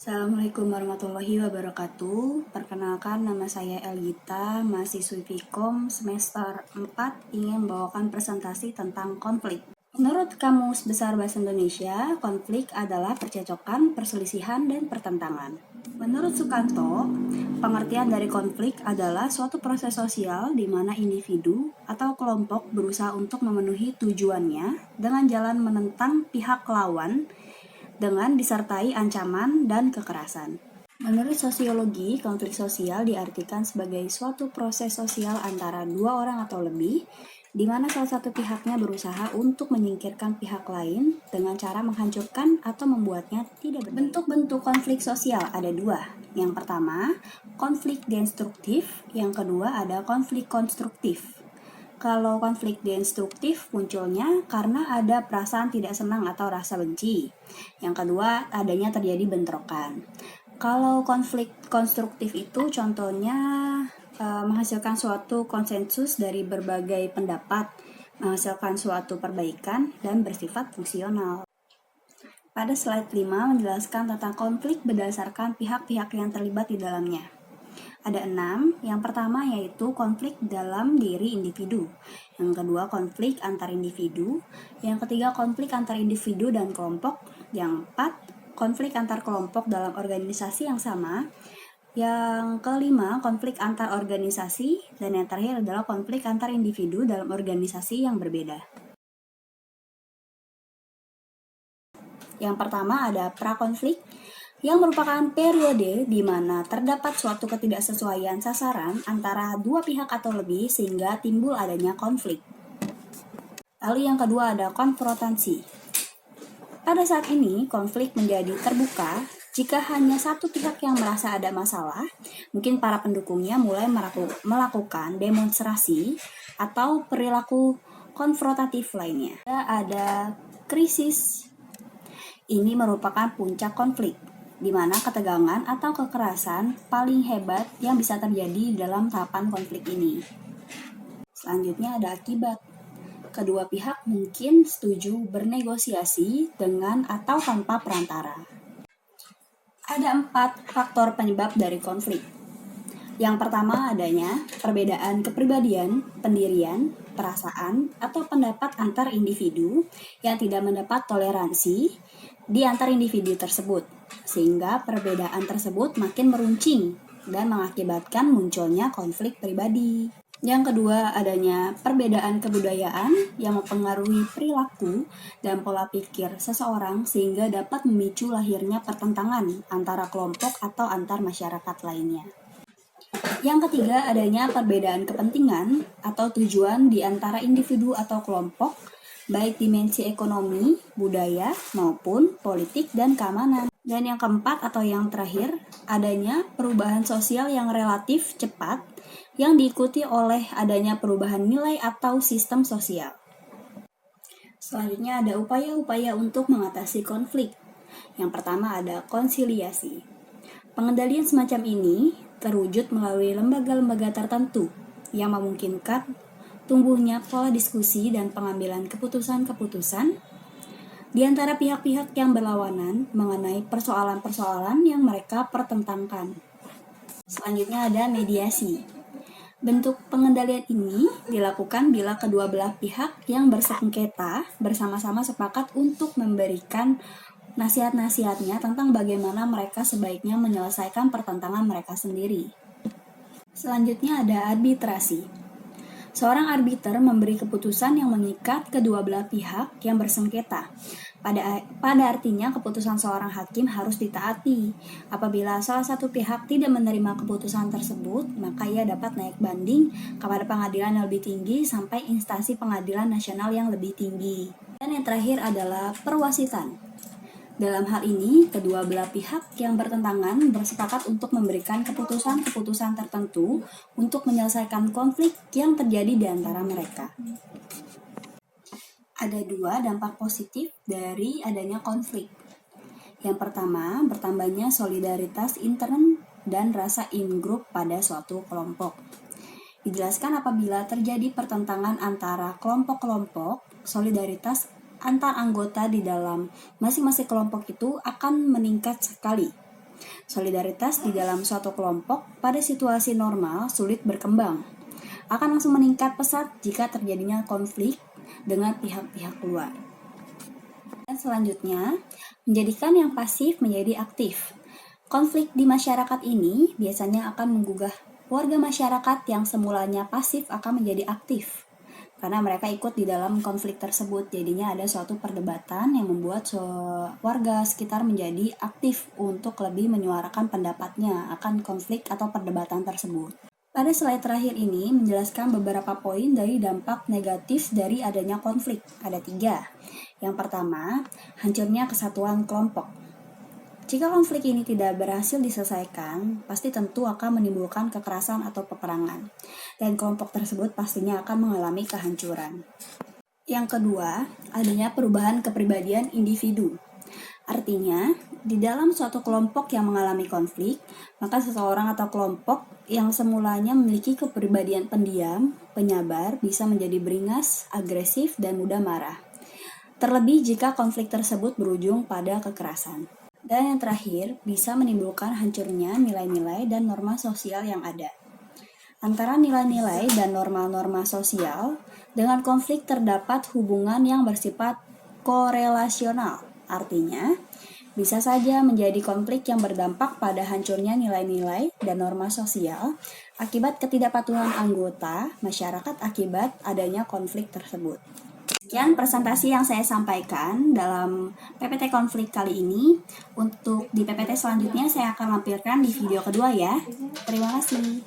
Assalamualaikum warahmatullahi wabarakatuh. Perkenalkan, nama saya Elgita, mahasiswi Vkom semester 4, ingin membawakan presentasi tentang konflik. Menurut Kamus Besar Bahasa Indonesia, konflik adalah percecokan, perselisihan, dan pertentangan. Menurut Sukanto, pengertian dari konflik adalah suatu proses sosial di mana individu atau kelompok berusaha untuk memenuhi tujuannya dengan jalan menentang pihak lawan dengan disertai ancaman dan kekerasan. Menurut sosiologi, konflik sosial diartikan sebagai suatu proses sosial antara dua orang atau lebih, di mana salah satu pihaknya berusaha untuk menyingkirkan pihak lain dengan cara menghancurkan atau membuatnya tidak berdaya. Bentuk-bentuk konflik sosial ada dua. Yang pertama, konflik destruktif. Yang kedua ada konflik konstruktif. Kalau konflik destruktif munculnya karena ada perasaan tidak senang atau rasa benci. Yang kedua, adanya terjadi bentrokan. Kalau konflik konstruktif itu contohnya menghasilkan suatu konsensus dari berbagai pendapat, menghasilkan suatu perbaikan dan bersifat fungsional. Pada slide 5 menjelaskan tentang konflik berdasarkan pihak-pihak yang terlibat di dalamnya. Ada 6. Yang pertama yaitu konflik dalam diri individu. Yang kedua konflik antar individu. Yang ketiga konflik antar individu dan kelompok. Yang keempat konflik antar kelompok dalam organisasi yang sama. Yang kelima konflik antar organisasi. Dan yang terakhir adalah konflik antar individu dalam organisasi yang berbeda. Yang pertama ada prakonflik, yang merupakan periode di mana terdapat suatu ketidaksesuaian sasaran antara dua pihak atau lebih sehingga timbul adanya konflik. Lalu yang kedua ada konfrontasi. Pada saat ini, konflik menjadi terbuka jika hanya satu pihak yang merasa ada masalah, mungkin para pendukungnya mulai melakukan demonstrasi atau perilaku konfrontatif lainnya. Ada krisis. Ini merupakan puncak konflik, di mana ketegangan atau kekerasan paling hebat yang bisa terjadi dalam tahapan konflik ini. Selanjutnya ada akibat. Kedua pihak mungkin setuju bernegosiasi dengan atau tanpa perantara. Ada 4 faktor penyebab dari konflik. Yang pertama adanya perbedaan kepribadian, pendirian, perasaan, atau pendapat antar individu yang tidak mendapat toleransi di antar individu tersebut, sehingga perbedaan tersebut makin meruncing dan mengakibatkan munculnya konflik pribadi. Yang kedua adanya perbedaan kebudayaan yang mempengaruhi perilaku dan pola pikir seseorang sehingga dapat memicu lahirnya pertentangan antara kelompok atau antar masyarakat lainnya. Yang ketiga adanya perbedaan kepentingan atau tujuan di antara individu atau kelompok, baik dimensi ekonomi, budaya, maupun politik dan keamanan. Dan yang keempat atau yang terakhir, adanya perubahan sosial yang relatif cepat yang diikuti oleh adanya perubahan nilai atau sistem sosial. Selanjutnya ada upaya-upaya untuk mengatasi konflik. Yang pertama ada konsiliasi. Pengendalian semacam ini terwujud melalui lembaga-lembaga tertentu yang memungkinkan tumbuhnya pola diskusi dan pengambilan keputusan-keputusan di antara pihak-pihak yang berlawanan mengenai persoalan-persoalan yang mereka pertentangkan. Selanjutnya ada mediasi. Bentuk pengendalian ini dilakukan bila kedua belah pihak yang bersengketa bersama-sama sepakat untuk memberikan nasihat-nasihatnya tentang bagaimana mereka sebaiknya menyelesaikan pertentangan mereka sendiri. Selanjutnya ada arbitrasi. Seorang arbiter memberi keputusan yang mengikat kedua belah pihak yang bersengketa. Pada artinya keputusan seorang hakim harus ditaati. Apabila salah satu pihak tidak menerima keputusan tersebut, maka ia dapat naik banding kepada pengadilan yang lebih tinggi sampai instansi pengadilan nasional yang lebih tinggi. Dan yang terakhir adalah perwasitan. Dalam hal ini, kedua belah pihak yang bertentangan bersepakat untuk memberikan keputusan-keputusan tertentu untuk menyelesaikan konflik yang terjadi di antara mereka. Ada 2 dampak positif dari adanya konflik. Yang pertama, bertambahnya solidaritas intern dan rasa in-group pada suatu kelompok. Dijelaskan apabila terjadi pertentangan antara kelompok-kelompok, solidaritas antar anggota di dalam masing-masing kelompok itu akan meningkat sekali. Solidaritas di dalam suatu kelompok pada situasi normal sulit berkembang. Akan langsung meningkat pesat jika terjadinya konflik dengan pihak-pihak luar. Dan selanjutnya, menjadikan yang pasif menjadi aktif. Konflik di masyarakat ini biasanya akan menggugah warga masyarakat yang semulanya pasif akan menjadi aktif. Karena mereka ikut di dalam konflik tersebut, jadinya ada suatu perdebatan yang membuat warga sekitar menjadi aktif untuk lebih menyuarakan pendapatnya akan konflik atau perdebatan tersebut. Pada slide terakhir ini menjelaskan beberapa poin dari dampak negatif dari adanya konflik. Ada 3. Yang pertama, hancurnya kesatuan kelompok. Jika konflik ini tidak berhasil diselesaikan, pasti tentu akan menimbulkan kekerasan atau peperangan, dan kelompok tersebut pastinya akan mengalami kehancuran. Yang kedua, adanya perubahan kepribadian individu. Artinya, di dalam suatu kelompok yang mengalami konflik, maka seseorang atau kelompok yang semulanya memiliki kepribadian pendiam, penyabar, bisa menjadi beringas, agresif, dan mudah marah. Terlebih jika konflik tersebut berujung pada kekerasan. Dan yang terakhir, bisa menimbulkan hancurnya nilai-nilai dan norma sosial yang ada. Antara nilai-nilai dan norma-norma sosial, dengan konflik terdapat hubungan yang bersifat korelasional. Artinya, bisa saja menjadi konflik yang berdampak pada hancurnya nilai-nilai dan norma sosial akibat ketidakpatuhan anggota masyarakat akibat adanya konflik tersebut. Sekian presentasi yang saya sampaikan dalam PPT konflik kali ini. Untuk di PPT selanjutnya saya akan lampirkan di video kedua ya. Terima kasih.